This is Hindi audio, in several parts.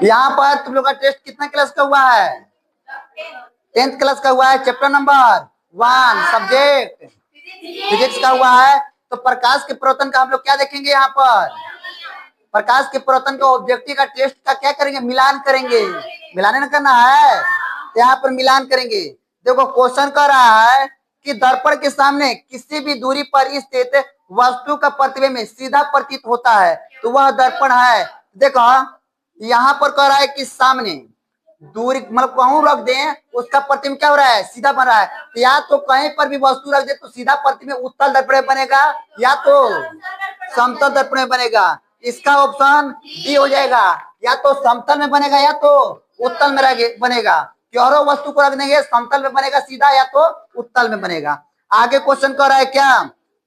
यहाँ पर तुम लोग का टेस्ट कितना क्लास का हुआ है? 10th क्लास का हुआ है। चैप्टर नंबर 1 सब्जेक्ट फिजिक्स का हुआ है। तो प्रकाश के प्रवर्तन का हम लोग क्या देखेंगे? यहाँ पर प्रकाश के प्रवर्तन का ऑब्जेक्टिव का टेस्ट का क्या करेंगे? मिलान करेंगे। मिलान न करना है तो यहाँ पर मिलान करेंगे। देखो क्वेश्चन कर रहा है कि दर्पण के सामने किसी भी दूरी पर स्थित वस्तु का प्रतिबिंब सीधा प्रतीत होता है तो वह दर्पण है। देखो यहाँ पर कह रहा है कि सामने दूरी मतलब कहूं रख दें उसका प्रतिबिंब क्या हो रहा है? सीधा बन रहा है। तो या तो कहीं पर भी वस्तु रख दे तो सीधा प्रतिबिंब उत्तल दर्पण में बनेगा या तो समतल दर्पण में बनेगा। इसका ऑप्शन डी हो जाएगा। या तो समतल में बनेगा या तो उत्तल में बनेगा। क्यों वस्तु को रख देंगे समतल में बनेगा सीधा या तो उत्तल में बनेगा। आगे क्वेश्चन कर रहा है क्या?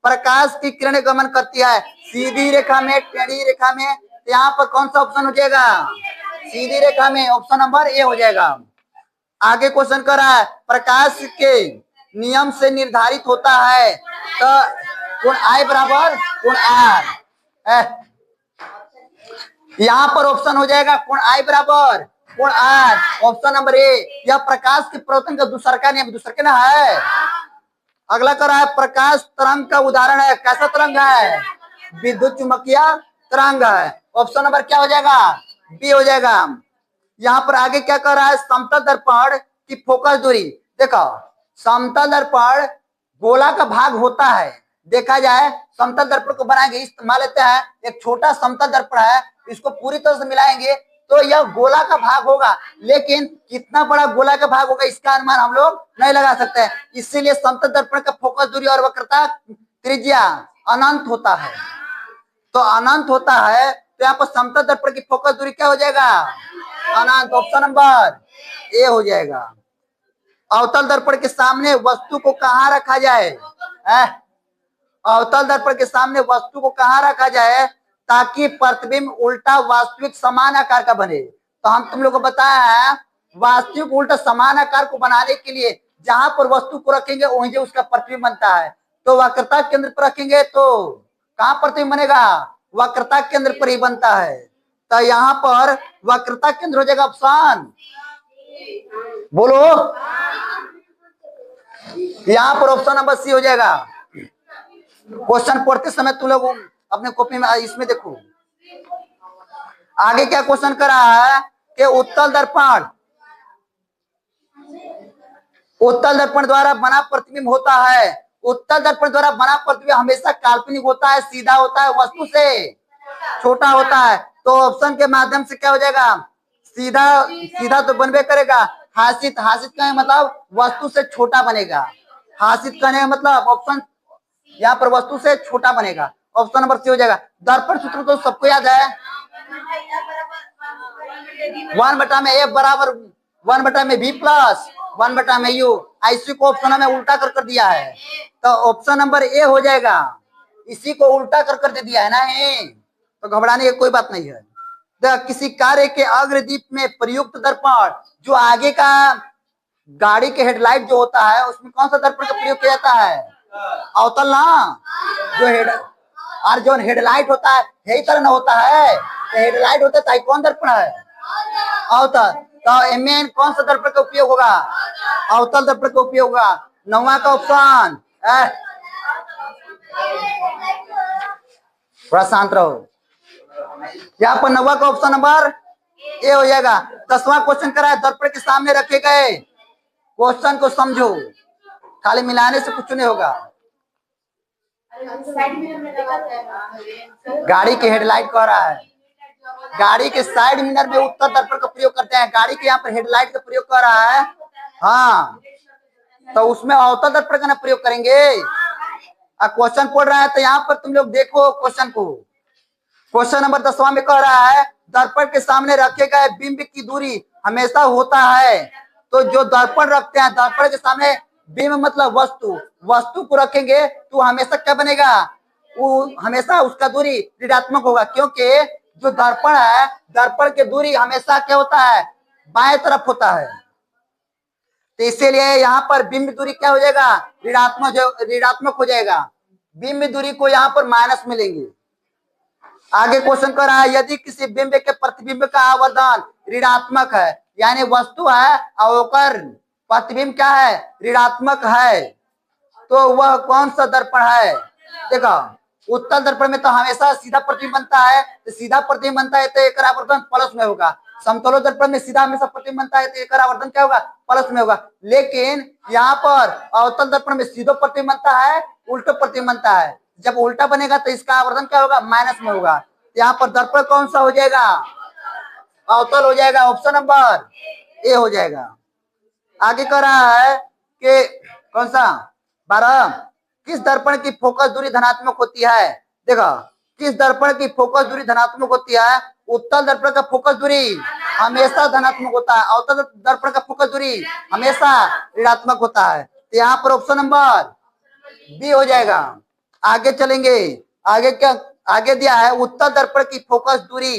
प्रकाश की किरण गमन करती है सीधी रेखा में टेढ़ी रेखा में। यहाँ पर कौन सा ऑप्शन हो जाएगा? सीधी रेखा में ऑप्शन नंबर ए हो जाएगा। आगे क्वेश्चन कर रहा है प्रकाश के नियम से निर्धारित होता है तो कोण आई बराबर कोण आर। यहाँ पर ऑप्शन हो जाएगा कोण आई बराबर कोण आर। Option number A. यह प्रकाश के प्रवर्तन का दूसरा नियम दूसरा ना है। अगला कर रहा है प्रकाश तरंग का उदाहरण है। कैसा तरंग है? विद्युत चुंबकीय तरंग है। ऑप्शन नंबर क्या हो जाएगा? बी हो जाएगा। यहाँ पर आगे क्या कर रहा है? समतल दर्पण की फोकस दूरी। देखो समतल दर्पण गोला का भाग होता है। देखा जाए समतल दर्पण को बनाएंगे इस्तेमाल लेते हैं एक छोटा समतल दर्पण है इसको पूरी तरह से मिलाएंगे तो यह गोला का भाग होगा। लेकिन कितना बड़ा गोला का भाग होगा इसका अनुमान हम लोग नहीं लगा सकते। इसीलिए समतल दर्पण का फोकस दूरी और वक्रता त्रिज्या अनंत होता है। तो अनंत होता है तो यहाँ पर समतल दर्पण की फोकस दूरी क्या हो जाएगा? अनंत। ऑप्शन नंबर ए हो जाएगा। अवतल दर्पण के सामने वस्तु को कहाँ रखा जाए? अवतल दर्पण के सामने वस्तु को कहाँ रखा जाए ताकि प्रतिबिंब उल्टा वास्तविक समान आकार का बने? तो हम तुम लोग को बताया है वास्तविक उल्टा समान आकार को बनाने के लिए जहां पर वस्तु को रखेंगे वहीं उसका प्रतिबिंब बनता है। तो वक्रता केंद्र पर रखेंगे तो कहाँ प्रतिबिंब बनेगा? वक्रता केंद्र पर ही बनता है। तो यहाँ पर वक्रता केंद्र हो जाएगा ऑप्शन बोलो। यहाँ पर ऑप्शन नंबर सी हो जाएगा। क्वेश्चन पढ़ते समय तुम लोग अपने कॉपी में इसमें देखो आगे क्या क्वेश्चन कर रहा है कि उत्तल दर्पण द्वारा बना प्रतिबिंब होता है। उत्तल दर्पण द्वारा बना प्रतिबिंब हमेशा काल्पनिक होता है सीधा होता है वस्तु से छोटा होता है। तो ऑप्शन के माध्यम से क्या हो जाएगा? सीधा सीधा तो बनबे करेगा। हासित हासित का मतलब वस्तु से छोटा बनेगा। हासित करने का मतलब ऑप्शन यहाँ पर वस्तु से छोटा बनेगा। ऑप्शन नंबर सी हो जाएगा। दर्पण सूत्र तो सबको याद है 1/a बराबर 1/b प्लस 1/u। इसी को ऑप्शन में उल्टा कर दिया है तो ऑप्शन नंबर ए हो जाएगा। इसी को उल्टा कर दे दिया है ना तो घबराने की कोई बात नहीं है। किसी कार्य के अग्रदीप में प्रयुक्त दर्पण जो आगे का गाड़ी के हेडलाइट जो होता है उसमें कौन सा दर्पण का प्रयोग किया जाता है? अवतल ना। जो हेडलाइट होता है यही तरह ना होता है। तो हेडलाइट होता है कौन दर्पण है? अवतल। तो एमएन कौन सा दर्पण का उपयोग होगा? अवतल दर्पण का उपयोग होगा। 9वां का ऑप्शन थोड़ा शांत रहो। यहाँ पर 9वां का ऑप्शन नंबर ए हो जाएगा। 10वां क्वेश्चन करा है दर्पण के सामने रखे गए क्वेश्चन को समझो खाली मिलाने से कुछ नहीं होगा। गाड़ी के हेडलाइट कह रहा है गाड़ी के साइड मिरर में उत्तर दर्पण का प्रयोग करते हैं। गाड़ी के यहाँ पर हेडलाइट का प्रयोग कर रहा है हाँ तो उसमें अवतल दर्पण का ना प्रयोग करेंगे। क्वेश्चन पढ़ रहा है तो यहाँ पर तुम लोग देखो क्वेश्चन को। क्वेश्चन नंबर 10वां में कह रहा है दर्पण के सामने रखे गए बिंब की दूरी हमेशा होता है। तो जो दर्पण रखते हैं दर्पण के सामने बिंब मतलब वस्तु को रखेंगे तो हमेशा क्या बनेगा? वो हमेशा उसका दूरी ऋणात्मक होगा क्योंकि जो दर्पण है दर्पण की दूरी हमेशा क्या होता है? बाएं तरफ होता है। तो इसीलिए यहाँ पर बिंब दूरी क्या हो जाएगा? ऋणात्मक हो जाएगा। बिंब दूरी को यहाँ पर माइनस मिलेंगे। आगे क्वेश्चन कर रहा है, यदि किसी बिंब के प्रतिबिंब का आवर्धन ऋणात्मक है, यानी वस्तु है और ओकर प्रतिबिंब क्या है, ऋणात्मक है, तो वह कौन सा दर्पण है। देखो, उत्तल दर्पण में तो हमेशा सीधा प्रतिबिंब बनता है, तो सीधा प्रतिबिंब बनता है तो एक आवर्धन प्लस में होगा। समतल दर्पण में सीधा हमेशा प्रतिबिंब बनता है तो एक आवर्धन क्या होगा, प्लस में होगा। लेकिन यहाँ पर अवतल दर्पण में सीधो प्रतिबिंब बनता है, उल्टो प्रतिबिंब बनता है। जब उल्टा बनेगा तो इसका आवर्धन क्या होगा, माइनस में होगा। यहाँ पर दर्पण कौन सा हो जाएगा, अवतल हो जाएगा। ऑप्शन नंबर ए हो जाएगा। आगे कह रहा है कि कौन सा 12, किस दर्पण की फोकस दूरी धनात्मक होती है। देखो, किस दर्पण की फोकस दूरी धनात्मक होती है। उत्तल दर्पण का फोकस दूरी हमेशा धनात्मक होता है, अवतल दर्पण का फोकस दूरी हमेशा ऋणात्मक होता है। तो यहाँ पर ऑप्शन नंबर बी हो जाएगा। आगे चलेंगे, आगे क्या आगे दिया है, उत्तल दर्पण की फोकस दूरी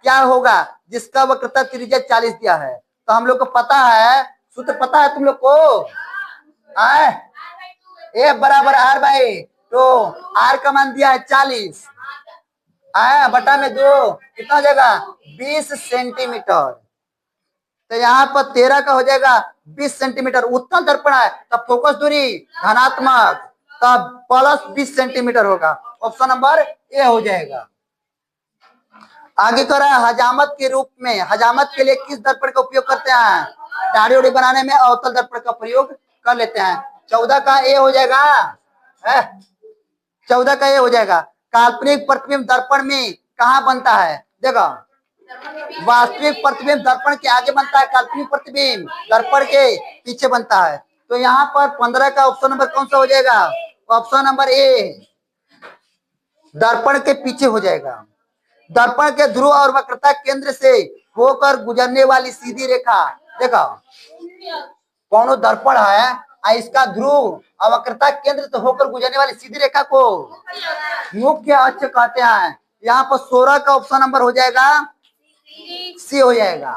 क्या होगा जिसका वक्रता त्रिज्या 40 दिया है। तो हम लोग को पता है, सूत्र पता है तुम लोग को, ए बराबर आर बाई तो आर का मान दिया है 40, बटा में 2 कितना हो जाएगा 20 सेंटीमीटर। तो यहाँ पर 13 का हो जाएगा 20 सेंटीमीटर। उत्तल दर्पण है तब फोकस दूरी धनात्मक, तब प्लस 20 सेंटीमीटर होगा। ऑप्शन नंबर ए हो जाएगा। आगे कर रहा है, हजामत के रूप में, हजामत के लिए किस दर्पण का उपयोग करते हैं। दाढ़ी उड़ी बनाने में अवतल दर्पण का प्रयोग कर लेते हैं। 14 का ए हो जाएगा, 14 का ए हो जाएगा। काल्पनिक प्रतिबिंब दर्पण में कहाँ बनता है। देखो, वास्तविक प्रतिबिंब दर्पण के आगे बनता है, काल्पनिक प्रतिबिंब दर्पण के पीछे बनता है। तो यहाँ पर 15 का ऑप्शन नंबर कौन सा हो जाएगा, ऑप्शन नंबर ए, दर्पण के पीछे हो जाएगा। दर्पण के ध्रुव और वक्रता केंद्र से होकर गुजरने वाली सीधी रेखा। देखो, कौन दर्पण है, इसका ध्रुव और वक्रता केंद्र से होकर गुजरने वाली सीधी रेखा को मुख्य अक्ष कहते हैं। यहाँ पर 16 का ऑप्शन नंबर हो जाएगा, सी हो जाएगा,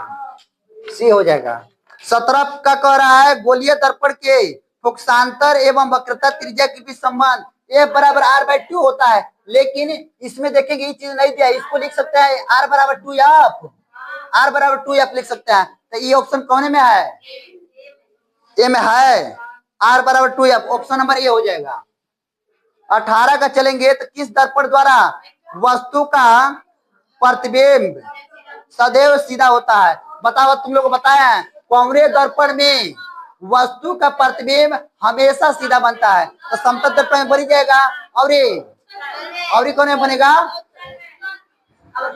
सी हो जाएगा। 17 का कह रहा है, गोलीय दर्पण के फोकसांतर एवं वक्रता त्रिज्या के बीच संबंध ए बराबर आर बाई 2 होता है। लेकिन इसमें देखेंगे ये चीज नहीं दिया, इसको लिख सकते हैं आर बराबर 2f, आर बराबर 2f लिख सकते हैं। तो ये ऑप्शन कौन में है, ए में है, आर बराबर 2f, ऑप्शन नंबर ए हो जाएगा। 18 का चलेंगे, तो किस दर्पण द्वारा वस्तु का प्रतिबिंब सदैव सीधा होता है। बताओ, तुम लोग को बताया है, कौन दर्पण में वस्तु का प्रतिबिंब हमेशा सीधा बनता है। तो समतल दर्पण में बन जाएगा, और कौन में बनेगा,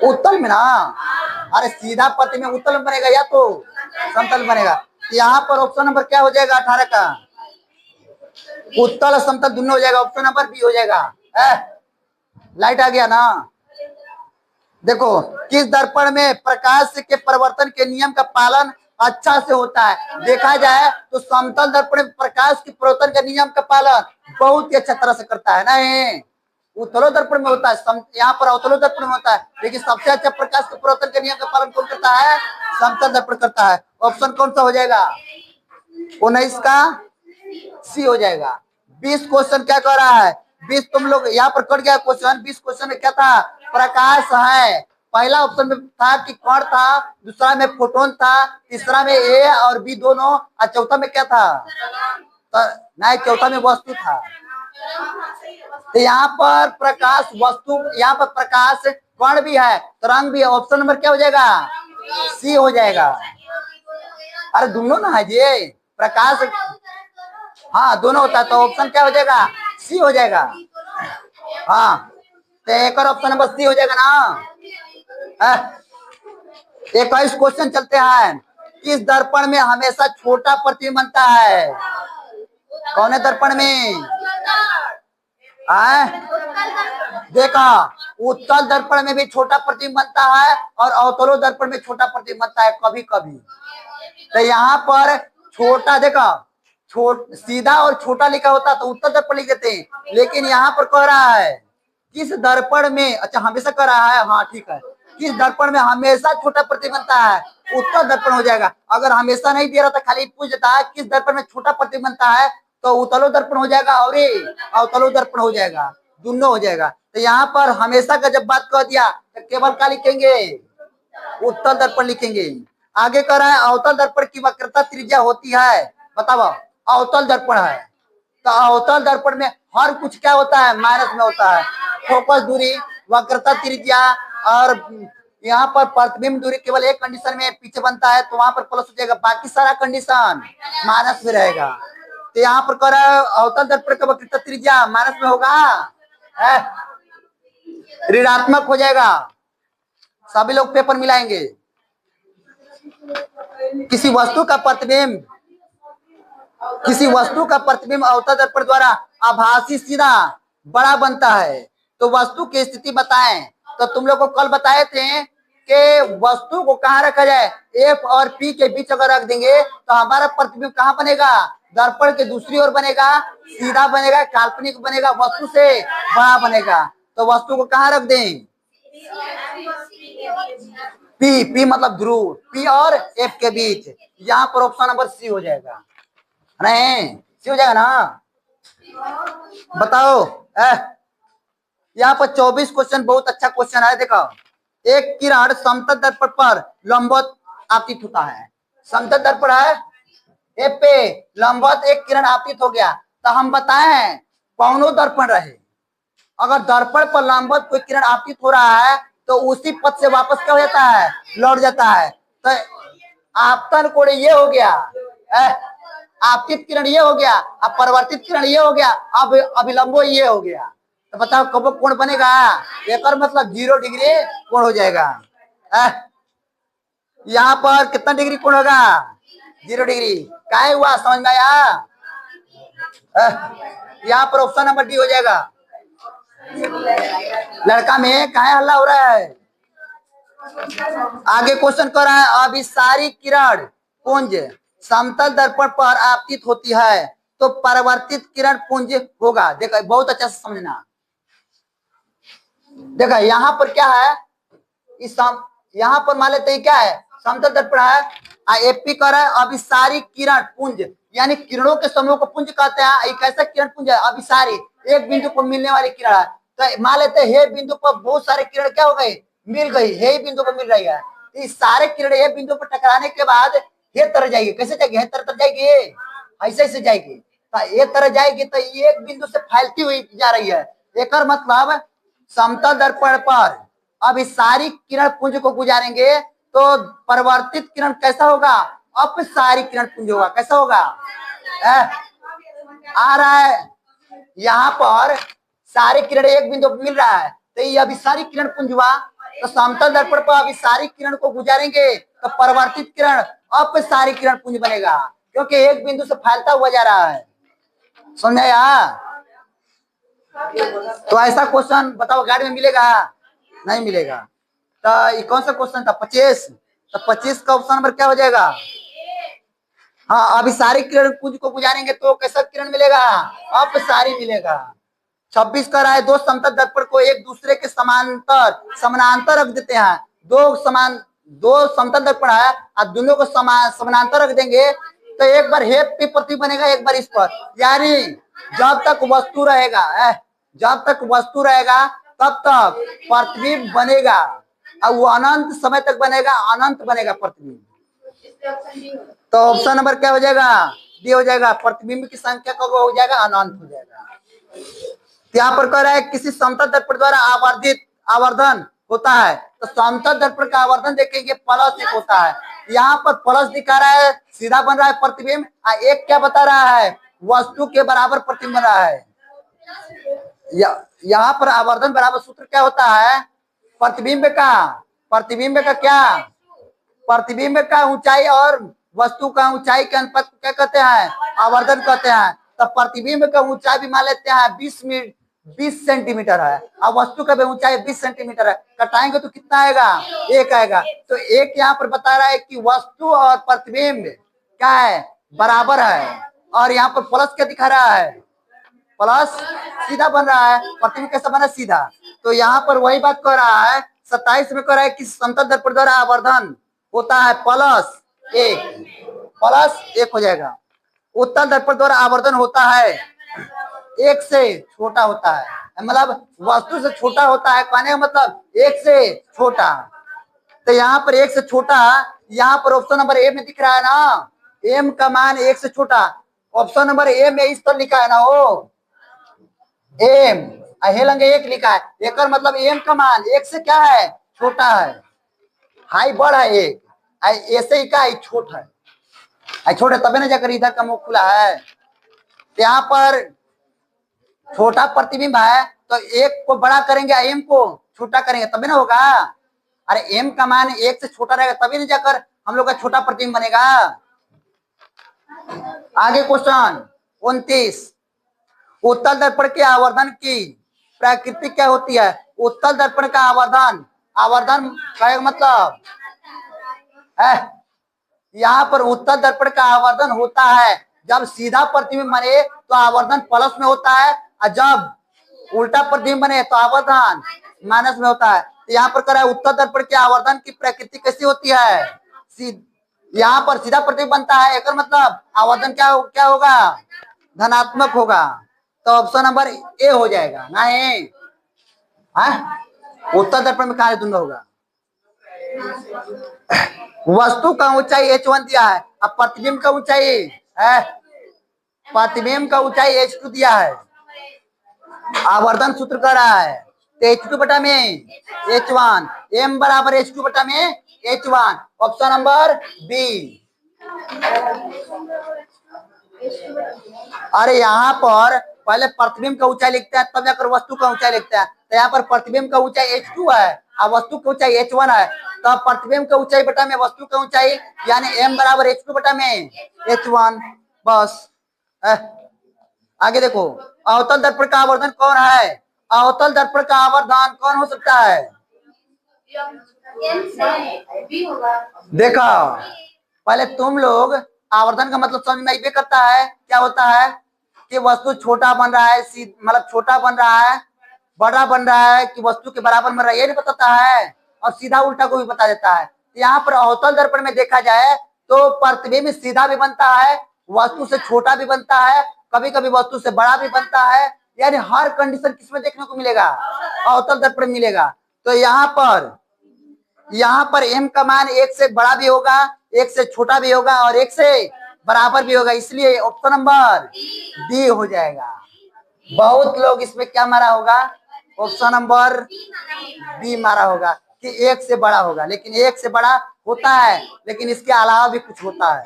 उत्तल में ना। अरे सीधा प्रतिबिंब उत्तल में बनेगा या तो समतल बनेगा। तो यहाँ पर ऑप्शन नंबर क्या हो जाएगा 18 का, उत्तल और समतल दोनों हो जाएगा। ऑप्शन नंबर बी हो जाएगा। लाइट आ गया ना। देखो, किस दर्पण में प्रकाश के परिवर्तन के नियम का पालन अच्छा से होता है। देखा जाए तो समतल दर्पण में प्रकाश के परिवर्तन के नियम का पालन बहुत ही अच्छा तरह से करता है। नहीं, उत्तलो दर्पण में होता है, यहाँ पर अवतलो दर्पण में होता है, लेकिन सबसे अच्छा प्रकाश के परिवर्तन के नियम का पालन कौन करता है, समतल दर्पण करता है। ऑप्शन कौन सा हो जाएगा, 19 का सी हो जाएगा। 20 क्वेश्चन क्या कह रहा है, 20 तुम लोग यहाँ पर कट गया क्वेश्चन। 20 क्वेश्चन में क्या था, प्रकाश है। पहला ऑप्शन में था कि कण था, दूसरा में फोटोन था, तीसरा में ए और बी दोनों, और चौथा में क्या था, नहीं चौथा में वस्तु था। तो यहाँ पर प्रकाश वस्तु, यहाँ पर प्रकाश कण भी है, तरंग भी है। ऑप्शन नंबर क्या हो जाएगा, सी हो जाएगा। अरे दोनों ना है जी, प्रकाश हाँ दोनों होता है, तो ऑप्शन क्या हो जाएगा, सी हो जाएगा। हाँ, तो एक और ऑप्शन नंबर सी हो जाएगा ना। 21 क्वेश्चन चलते हैं। किस दर्पण में हमेशा छोटा प्रतिबिंब बनता है। कौन है दर्पण में, देखा, उत्तल दर्पण में भी छोटा प्रतिबिंब बनता है और अवतलो दर्पण में छोटा प्रतिबिंब बनता है कभी कभी। तो यहाँ पर छोटा, देखा सीधा और छोटा लिखा होता तो उत्तल दर्पण लिख देते हैं, लेकिन यहाँ पर कह रहा है किस दर्पण में, अच्छा हमेशा कह रहा है, हाँ ठीक है, किस दर्पण में हमेशा छोटा प्रतिबिंब बनता है, उत्तल दर्पण हो जाएगा। अगर हमेशा नहीं दे रहा था, खाली पूछ देता है किस दर्पण में छोटा प्रतिबिंब बनता है, तो उत्तलो दर्पण हो जाएगा और अवतलो दर्पण हो जाएगा, दोनों हो जाएगा। तो यहाँ पर हमेशा का जब बात कह दिया तो केवल क्या लिखेंगे, उत्तल दर्पण लिखेंगे। आगे कह रहा है अवतल दर्पण की वक्रता त्रिज्या होती है, बताओ अवतल दर्पण है तो अवतल दर्पण में हर कुछ क्या होता है, माइनस में होता है। फोकस दूरी, वक्रता त्रिज्या और यहाँ पर प्रतिबिंब दूरी केवल एक कंडीशन में पीछे बनता है तो वहां पर प्लस हो जाएगा, बाकी सारा कंडीशन माइनस में रहेगा। तो यहाँ पर कह रहा है अवतल दर्पण का वक्रता त्रिज्या माइनस में होगा, ऋणात्मक हो जाएगा। सभी लोग पेपर मिलाएंगे। किसी वस्तु का प्रतिबिंब अवतल दर्पण द्वारा आभासी सीधा बड़ा बनता है तो वस्तु की स्थिति बताएं। तो तुम लोग को कल बताए थे कि वस्तु को कहाँ रखा जाए, एफ और पी के बीच अगर रख देंगे तो हमारा प्रतिबिंब कहाँ बनेगा, दर्पण के दूसरी ओर बनेगा, सीधा बनेगा, काल्पनिक बनेगा, वस्तु से बड़ा बनेगा। तो वस्तु को कहाँ रख दें, पी, पी मतलब ध्रुव, पी और एफ के बीच। यहाँ पर ऑप्शन नंबर सी हो जाएगा, नहीं सी हो जाएगा ना, बताओ। यहाँ पर 24 क्वेश्चन, बहुत अच्छा क्वेश्चन है। देखो, एक किरण समतल दर्पण पर लंबवत आपतित होता है, समतल दर्पण है एफ पे लंबवत एक किरण आपतित हो गया तो हम बताएं कौनो दर्पण रहे, अगर दर्पण पर लंबवत कोई किरण आपतित हो रहा है तो उसी पथ से वापस क्या हो जाता है, लौट जाता है। तो आपतन कोण ये हो गया, आपतित किरण ये हो गया, अब परिवर्तित किरण ये हो गया, अब अभिलंबो ये हो गया। तो बताओ कब कोण बनेगा, एक मतलब 0 डिग्री कोण हो जाएगा। यहाँ पर कितना डिग्री कोण होगा, 0 डिग्री। क्या हुआ, समझ में आया? यहाँ पर ऑप्शन नंबर डी हो जाएगा। लड़का में कहा हल्ला हो रहा है? आगे क्वेश्चन कर रहा है, अभिसारी किरण पुंज समतल दर्पण पर आपतित होती है तो परावर्तित किरण पुंज होगा। देखो बहुत अच्छा से समझना। देखो यहाँ पर क्या है, यहाँ पर मान लेते हैं क्या है, समतल दर्पण है, एपी कर रहा है अभिसारी किरण पुंज, यानी किरणों के समूह को पुंज कहते हैं। एक ऐसा किरण पुंज है अभिसारी, एक बिंदु पर मिलने वाली किरण है। तो मान लेते हैं हे बिंदु पर बहुत सारे किरण क्या हो गए, मिल गई, हे बिंदु पर मिल रही है। इस सारे किरण हे बिंदु पर टकराने के बाद हे तरह जाएगी, कैसे जाएगी, हे तरह जाएगी, ऐसे ऐसे जाएगी। तो ये तरह जाएगी तो एक बिंदु से फैलती हुई जा रही है। एक मतलब समतल दर्पण पर अभिसारी किरण पुंज को गुजारेंगे तो परिवर्तित किरण कैसा होगा, अपसारी किरण पुंज होगा। कैसा होगा, आ रहा है यहाँ पर सारे किरण एक बिंदु पर मिल रहा है तो ये अभिसारी किरण पुंज हुआ। तो समतल दर्पण पर अभिसारी किरण को गुजारेंगे तो परिवर्तित किरण अपसारी किरण पुंज बनेगा, क्योंकि एक बिंदु से फैलता हुआ जा रहा है। समझा या? तो ऐसा क्वेश्चन बताओ गाड़ी में मिलेगा, नहीं मिलेगा। तो ये कौन सा क्वेश्चन था, 25। तो 25 का ऑप्शन नंबर क्या हो जाएगा, हाँ अभिसारी किरण पुंज को गुजारेंगे तो कैसा किरण मिलेगा, अपसारी मिलेगा। 26 कर रहा है, दो समतल दर्पण को एक दूसरे के समानांतर रख देते हैं। दो समतल दर्पण है और दोनों को समानांतर रख देंगे तो एक बार हे पे प्रति बनेगा, एक बार इस पर, यानी जब तक वस्तु रहेगा तब तक प्रतिबिंब बनेगा और वो अनंत समय तक बनेगा, अनंत बनेगा प्रतिबिंब। तो ऑप्शन नंबर क्या हो जाएगा, डी हो जाएगा। प्रतिबिंब की संख्या कब हो जाएगा, अनंत हो जाएगा। यहाँ पर कह रहा है किसी समतल दर्पण द्वारा आवर्धन होता है तो समतल दर्पण का आवर्धन देखेंगे +1 होता है। यहाँ पर प्लस दिखा रहा है, सीधा बन रहा है प्रतिबिंब, एक क्या बता रहा है, वस्तु के बराबर प्रतिबिंब बन रहा है। यहाँ पर आवर्धन बराबर सूत्र क्या होता है, प्रतिबिंब का ऊंचाई और वस्तु का ऊंचाई के अनुपात को क्या कहते हैं, आवर्धन कहते हैं। तो प्रतिबिंब का ऊंचाई भी मान लेते हैं 20 सेंटीमीटर है और वस्तु का भी ऊंचाई 20 सेंटीमीटर है। कटाएंगे तो कितना आएगा, 1 आएगा। तो एक यहाँ पर बता रहा है कि वस्तु और प्रतिबिंब क्या है, बराबर है। और यहाँ पर प्लस क्या दिखा रहा है, प्लस सीधा बन रहा है, प्रतिबिंब कैसा बना, सीधा। तो यहाँ पर वही बात कर रहा है, 27 में कर रहा है कि समतल दर्पण द्वारा आवर्धन होता है +1 हो जाएगा। उत्तल दर्पण द्वारा आवर्धन होता है एक से छोटा होता है, मतलब वस्तु से छोटा होता है, कहने का मतलब एक से छोटा। तो यहाँ पर एक से छोटा, यहाँ पर ऑप्शन नंबर ए में दिख रहा है ना, एम का मान एक से छोटा। ऑप्शन नंबर ए में इस तरह लिखा है ना, वो एम हेलंगे एक लिखा है, एक मतलब एम का मान एक से क्या है, छोटा है। हाई बड़ है एक, ऐसे ही का छोट है, छोटे तबे ना जाकर इधर का मुंह खुला है। यहाँ पर छोटा प्रतिबिंब है तो एक को बड़ा करेंगे, एम को छोटा करेंगे तभी ना होगा। अरे एम का मान एक से छोटा रहेगा तभी ना जाकर हम लोग का छोटा प्रतिबिंब बनेगा। आगे क्वेश्चन 29, उत्तल दर्पण के आवर्धन की प्रकृति क्या होती है? उत्तल दर्पण का आवर्धन, आवर्धन का मतलब है, यहाँ पर उत्तल दर्पण का आवर्धन होता है जब सीधा प्रतिबिंब बने तो आवर्धन प्लस में होता है, और जब उल्टा प्रतिबिंब बने तो आवर्धन माइनस में होता है। तो यहाँ पर कह रहा है उत्तल दर्पण के आवर्धन की प्रकृति कैसी होती है? यहाँ पर सीधा प्रतिबिंब बनता है, एक मतलब आवर्धन क्या होगा, धनात्मक होगा। तो ऑप्शन नंबर ए हो जाएगा ना, उत्तल दर्पण में कहा दोनों होगा। वस्तु का ऊंचाई h1 दिया है, अब प्रतिबिंब का ऊंचाई है, प्रतिबिंब का ऊंचाई h2 दिया है, आवर्धन सूत्र कर रहा है तो h2 बटा में h1, m बराबर h2 बटा में h1, ऑप्शन नंबर बी। अरे यहाँ पर पहले प्रतिबिंब का ऊंचाई लिखते हैं तब जाकर वस्तु का ऊंचाई लिखते हैं। तो यहाँ पर प्रतिबिंब का ऊंचाई h2 है और वस्तु की ऊंचाई h1 है, तो प्रतिबिंब का ऊंचाई बटा में वस्तु का ऊंचाई, यानी m बराबर h2 बटा में h1, बस। आगे देखो, अवतल दर्पण का आवर्धन कौन है? अवतल दर्पण का आवर्धन कौन हो सकता है? देखो पहले तुम लोग आवर्धन का मतलब समझ में करता है, क्या होता है कि वस्तु छोटा बन रहा है, मतलब छोटा बन रहा है, बड़ा बन रहा है, कि वस्तु के बराबर बन रहा है, ये नहीं बताता है, और सीधा उल्टा को भी बता देता है। यहाँ पर अवतल दर्पण में देखा जाए तो प्रतिबिंब सीधा भी बनता है, वस्तु से छोटा भी बनता है, कभी कभी वस्तु से बड़ा भी बनता है, यानी हर कंडीशन किसमें देखने को मिलेगा? अवतल दर्पण मिलेगा। तो यहाँ पर m का मान एक से बड़ा भी होगा, एक से छोटा भी होगा और एक से बराबर भी होगा, इसलिए ऑप्शन नंबर डी हो जाएगा। बहुत लोग इसमें क्या मारा होगा? ऑप्शन नंबर बी मारा होगा कि एक से बड़ा होगा, लेकिन एक से बड़ा होता है लेकिन इसके अलावा भी कुछ होता है।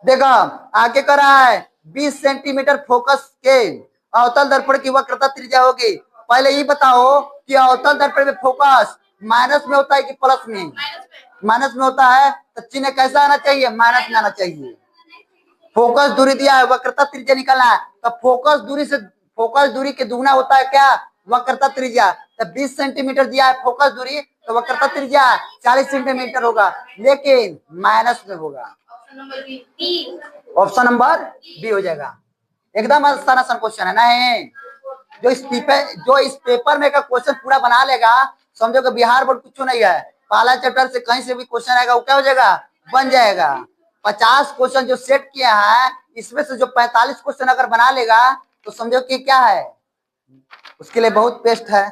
देखो आगे कर रहा है 20 सेंटीमीटर फोकस के अवतल दर्पण की वक्रता त्रिज्या होगी। पहले ये बताओ कि अवतल दर्पण में फोकस माइनस में होता है कि प्लस में? माइनस में होता है, तो चिन्ह कैसा आना चाहिए? माइनस में आना चाहिए। फोकस दूरी दिया है, वक्रता त्रिज्या निकालना है, तो फोकस दूरी के दुगना होता है क्या? वक्रता त्रिज्या। तो 20 सेंटीमीटर दिया है फोकस दूरी, तो वक्रता त्रिज्या 40 सेंटीमीटर होगा, लेकिन माइनस में होगा। ऑप्शन नंबर बी हो जाएगा। एकदम आसान क्वेश्चन है ना, जो इस पेपर में का क्वेश्चन पूरा बना लेगा, समझो कि बिहार बोर्ड कुछ नहीं है, पहला चैप्टर से कहीं से भी क्वेश्चन आएगा वो क्या हो जाएगा? बन जाएगा। 50 क्वेश्चन जो सेट किया है, इसमें से जो 45 क्वेश्चन अगर बना लेगा तो समझो कि क्या है, उसके लिए बहुत बेस्ट है।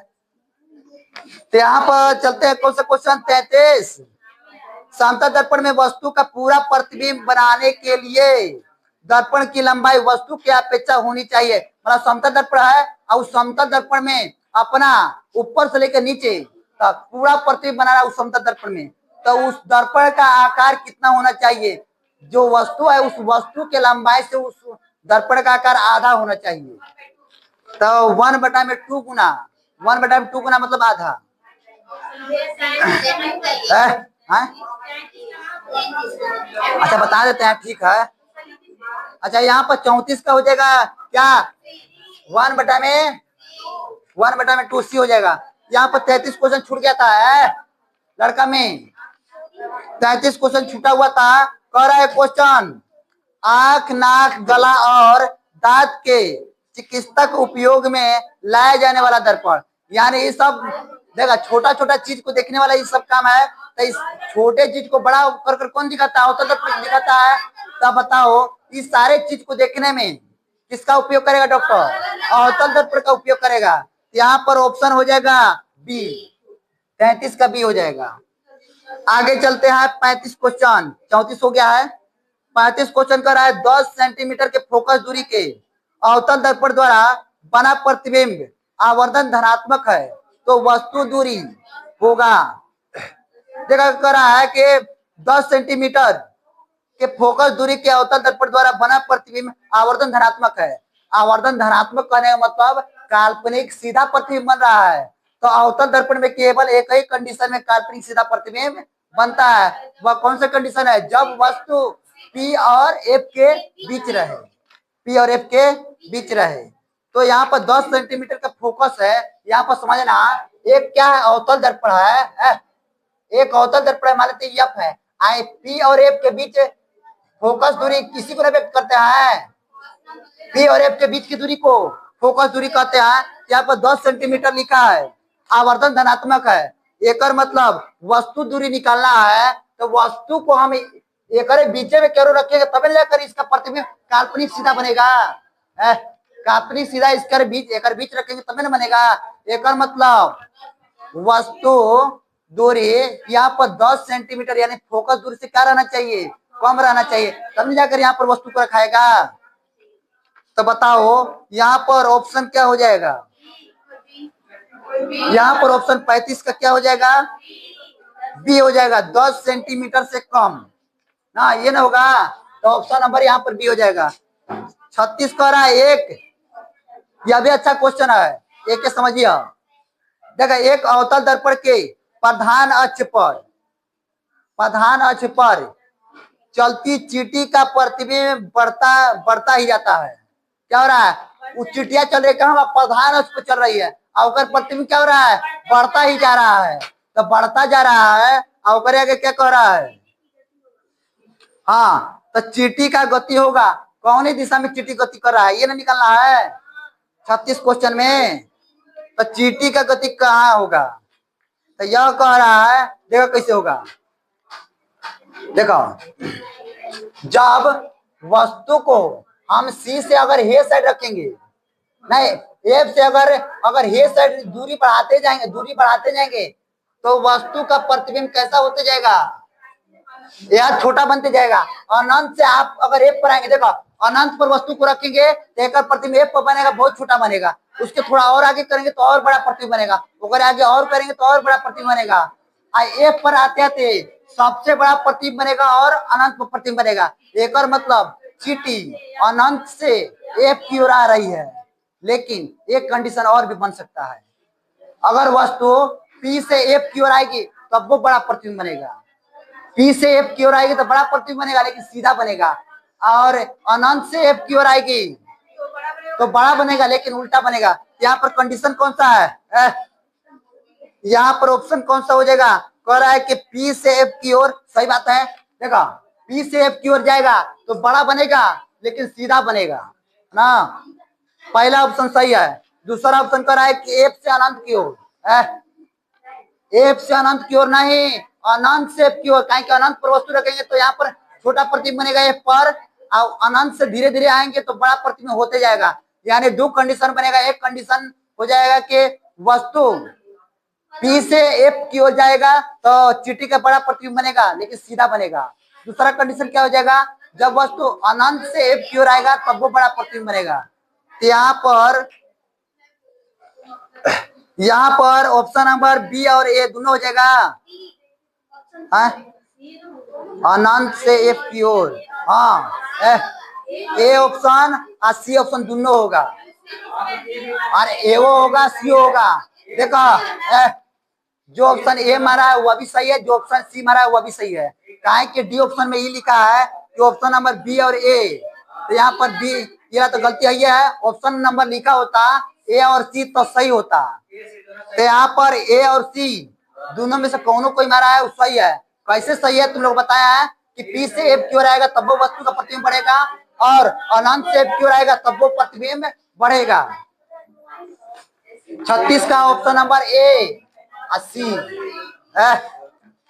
तो यहाँ पर चलते हैं कौन सा क्वेश्चन 33, समतल दर्पण में वस्तु का पूरा प्रतिबिंब बनाने के लिए दर्पण की लंबाई वस्तु की अपेक्षा होनी चाहिए। मतलब समतल दर्पण है और उस समतल दर्पण में अपना ऊपर से लेकर नीचे तक पूरा प्रतिबिंब बनाना उस समतल दर्पण में, तो उस दर्पण का आकार कितना होना चाहिए? जो वस्तु है उस वस्तु के लंबाई से उस दर्पण का आकार आधा होना चाहिए। तो 1/2 गुना, 1/2 गुना मतलब आधा। अच्छा बता देते हैं, ठीक है। अच्छा यहाँ पर 34 का हो जाएगा क्या? 1/2 सी हो जाएगा। यहाँ पर 33 क्वेश्चन छूट गया था लड़का में, 33 क्वेश्चन छूटा हुआ था। कह रहा है क्वेश्चन, आंख, नाक, गला और दांत के चिकित्सक उपयोग में लाया जाने वाला दर्पण, यानी ये सब देखा छोटा छोटा चीज को देखने वाला ये सब काम है। तो इस छोटे चीज को बड़ा कर कौन दिखाता है? अवतल दर्पण दिखाता है। तब बताओ इस सारे चीज को देखने में किसका उपयोग करेगा डॉक्टर? अवतल दर्पण का उपयोग करेगा। यहाँ पर ऑप्शन हो जाएगा बी, 33 का बी हो जाएगा। आगे चलते हैं 35 क्वेश्चन, 34 हो गया है। 35 क्वेश्चन कर रहा है 10 सेंटीमीटर के फोकस दूरी के अवतल दर्पण द्वारा बना प्रतिबिंब आवर्धन धनात्मक है तो वस्तु दूरी होगा। देखा कर रहा है कि 10 सेंटीमीटर के फोकस दूरी के अवतल दर्पण द्वारा बना प्रतिबिंब आवर्धन धनात्मक है। आवर्धन धनात्मक कहने का मतलब काल्पनिक सीधा प्रतिबिंब बन रहा है। तो अवतल दर्पण में केवल एक ही कंडीशन में काल्पनिक सीधा प्रतिबिंब बनता है। वह कौन सा कंडीशन है? जब वस्तु P और F के बीच रहे, P और F के बीच रहे। तो यहाँ पर 10 सेंटीमीटर का फोकस है। यहाँ पर समझना एक क्या है? अवतल दर्पण है। एक अवतल दर्पण मान लेते F है, आई P और F के बीच फोकस दूरी किसी को व्यक्त करते हैं? P और F के बीच की दूरी को फोकस दूरी कहते हैं। यहाँ पर 10 सेंटीमीटर लिखा है, आवर्धन धनात्मक है। एक मतलब वस्तु दूरी निकालना है तो वस्तु को हम एक बीच में क्यों रखेंगे तब लेकर इसका प्रतिबिंब काल्पनिक सीधा बनेगा। काल्पनिक सीधा इसका बीच एक बीच रखेंगे तब ना बनेगा। एक मतलब वस्तु दूरी यहाँ पर 10 सेंटीमीटर यानी फोकस दूरी से क्या रहना चाहिए? कम रहना चाहिए, तब नहीं जाकर यहाँ पर वस्तु को रखाएगा। तो बताओ यहाँ पर ऑप्शन क्या हो जाएगा? यहाँ पर ऑप्शन 35 का क्या हो जाएगा? बी हो जाएगा, 10 सेंटीमीटर से कम ना, ये ना होगा। तो ऑप्शन नंबर यहाँ पर बी हो जाएगा। 36 कह रहा है एक, यह भी अच्छा क्वेश्चन है, एक समझिए। देखा एक अवतल दर्पण के प्रधान अक्ष पर चलती चींटी का प्रतिबिंब बढ़ता ही जाता है। क्या हो रहा है? वो चींटियां चल रही कहाँ? प्रधान अक्ष पर चल रही है और प्रतिबिंब क्या हो रहा है? बढ़ता ही जा रहा है। तो बढ़ता जा रहा है और आगे क्या कह रहा है? हाँ, तो चींटी का गति होगा कौन ही दिशा में चींटी गति कर रहा है, ये ना निकलना है 36 क्वेश्चन में। तो चींटी का गति कहाँ होगा? तो यह कह रहा है, देखो कैसे होगा। देखो जब वस्तु को हम सी से अगर हे साइड रखेंगे, नहीं एफ से अगर हे साइड दूरी बढ़ाते जाएंगे तो वस्तु का प्रतिबिंब कैसा होते जाएगा? यह छोटा बनते जाएगा। अनंत से आप अगर एफ पर आएंगे, देखो अनंत पर वस्तु को रखेंगे तो एक प्रतिबिंब एफ पर बनेगा, बहुत छोटा बनेगा। उसके थोड़ा और आगे करेंगे तो और बड़ा प्रतिबिंब बनेगा, अगर आगे और करेंगे तो और बड़ा प्रतिबिंब बनेगा। एफ पर आते सबसे बड़ा प्रतिबिंब बनेगा और अनंत पर प्रतिबिंब बनेगा। एक और मतलब चींटी अनंत से एफ की ओर आ रही है, लेकिन एक कंडीशन और भी बन सकता है, अगर वस्तु पी से एफ की ओर आएगी तब वो बड़ा प्रतिबिंब बनेगा। पी से एफ की ओर आएगी तो बड़ा प्रतिबिंब बनेगा लेकिन सीधा बनेगा, और अनंत से एफ की ओर आएगी तो बड़ा बनेगा लेकिन उल्टा बनेगा। यहाँ पर कंडीशन कौन सा है? यहाँ पर ऑप्शन कौन सा हो जाएगा? कह रहा है कि पी से एफ की ओर, सही बात है। देखा पी से एफ की ओर जाएगा तो बड़ा बनेगा लेकिन सीधा बनेगा ना, पहला ऑप्शन सही है। दूसरा ऑप्शन कह रहा है कि एफ से अनंत की ओर, एफ से अनंत की ओर नहीं, अनंत से एफ की ओर। कहीं के अनंत पर वस्तु रखेंगे तो यहाँ पर छोटा प्रतिबिंब बनेगा एफ पर, और अनंत से धीरे धीरे आएंगे तो बड़ा प्रतिबिंब होते जाएगा। यानी दो कंडीशन बनेगा, एक कंडीशन हो जाएगा कि वस्तु पी से एफ की ओर जाएगा तो चींटी का बड़ा प्रतिबिंब बनेगा लेकिन सीधा बनेगा। दूसरा कंडीशन क्या हो जाएगा? जब वस्तु अनंत से एफ की ओर आएगा तब वो बड़ा प्रतिबिंब बनेगा। तो यहाँ पर ऑप्शन नंबर बी और ए दोनों हो जाएगा। अनंत से एफ की ओर, हाँ ए ऑप्शन और सी ऑप्शन दोनों होगा, और ए होगा सी होगा। देखो जो ऑप्शन ए मारा है वह भी सही है, जो ऑप्शन सी मारा है वह भी सही है। काहे कि डी ऑप्शन में ये लिखा है कि ऑप्शन नंबर बी और ए, तो यहाँ पर बी, यह तो गलती है। ऑप्शन नंबर लिखा होता ए और सी तो सही होता, तो यहाँ पर ए और सी दोनों में से कौन कोई मारा है वो सही है। कैसे सही है? तुम लोग बताया है कि पी से एफ की ओर आएगा तब वो वस्तु का प्रतिबिंब बढ़ेगा, और अनंत से एफ की ओर आएगा तब वो प्रतिबिंब बढ़ेगा। 36 का ऑप्शन नंबर ए 80।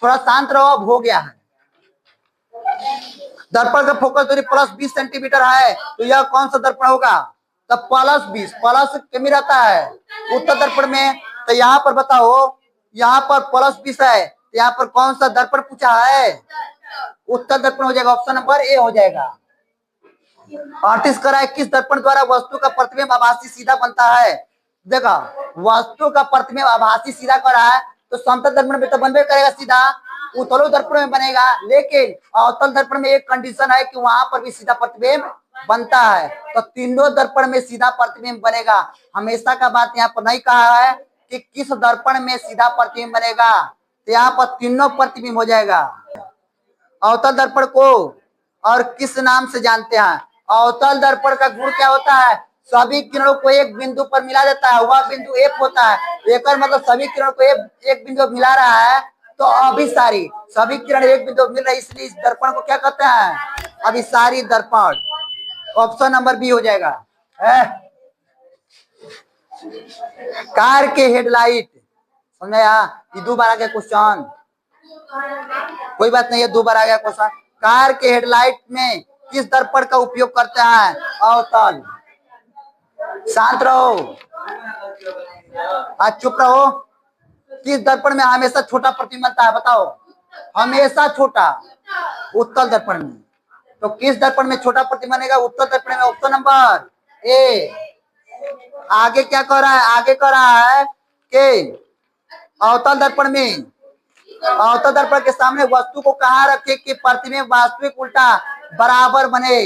थोड़ा शांत रहो, अब हो गया है। दर्पण का फोकस दूरी प्लस 20 सेंटीमीटर है तो यह कौन सा दर्पण होगा? तो +20 प्लस कमी रहता है उत्तल दर्पण में। तो यहाँ पर बताओ, यहाँ पर +20 है, तो यहाँ पर कौन सा दर्पण पूछा है? उत्तल दर्पण हो जाएगा, ऑप्शन नंबर ए हो जाएगा। 38 करा है, किस दर्पण द्वारा वस्तु का प्रतिबिंब आभासी सीधा बनता है? देखा, वस्तु का प्रतिबिंब आभासी सीधा करा है तो समतल दर्पण में तो बनबे करेगा सीधा, उत्तल दर्पण में बनेगा, लेकिन अवतल दर्पण में एक कंडीशन है कि वहां पर भी सीधा प्रतिबिंब बनता है। तो तीनों दर्पण में सीधा प्रतिबिंब बनेगा। हमेशा का बात यहाँ पर नहीं कहा है कि किस दर्पण में सीधा प्रतिबिंब बनेगा, तो यहाँ पर तीनों प्रतिबिंब हो जाएगा। अवतल दर्पण को और किस नाम से जानते हैं? अवतल दर्पण का गुण क्या होता है? सभी किरणों को एक बिंदु पर मिला देता है, वह बिंदु एक होता है। एक मतलब सभी किरणों को एक बिंदु मिला रहा है तो अभिसारी, सभी किरण एक बिंदु मिल रही, इसलिए इस दर्पण को क्या कहते हैं? अभिसारी दर्पण। ऑप्शन नंबर बी हो जाएगा। कार के हेडलाइट, समझा? ये 2 बार आ गया क्वेश्चन, कोई बात नहीं है, 2 बार आ गया क्वेश्चन। कार के हेडलाइट में किस दर्पण का उपयोग करते हैं? अवतल। शांत रहो, आज चुप रहो। किस दर्पण में हमेशा छोटा प्रतिबिंब बनता है? बताओ, हमेशा छोटा, उत्तल दर्पण में। तो किस दर्पण में छोटा प्रतिबिंब बनेगा? उत्तल दर्पण में, ऑप्शन नंबर ए। आगे क्या कह रहा है? आगे कह रहा है कि अवतल दर्पण में, अवतल दर्पण के सामने वस्तु को कहाँ रखे कि प्रतिबिंब वास्तविक उल्टा बराबर बने?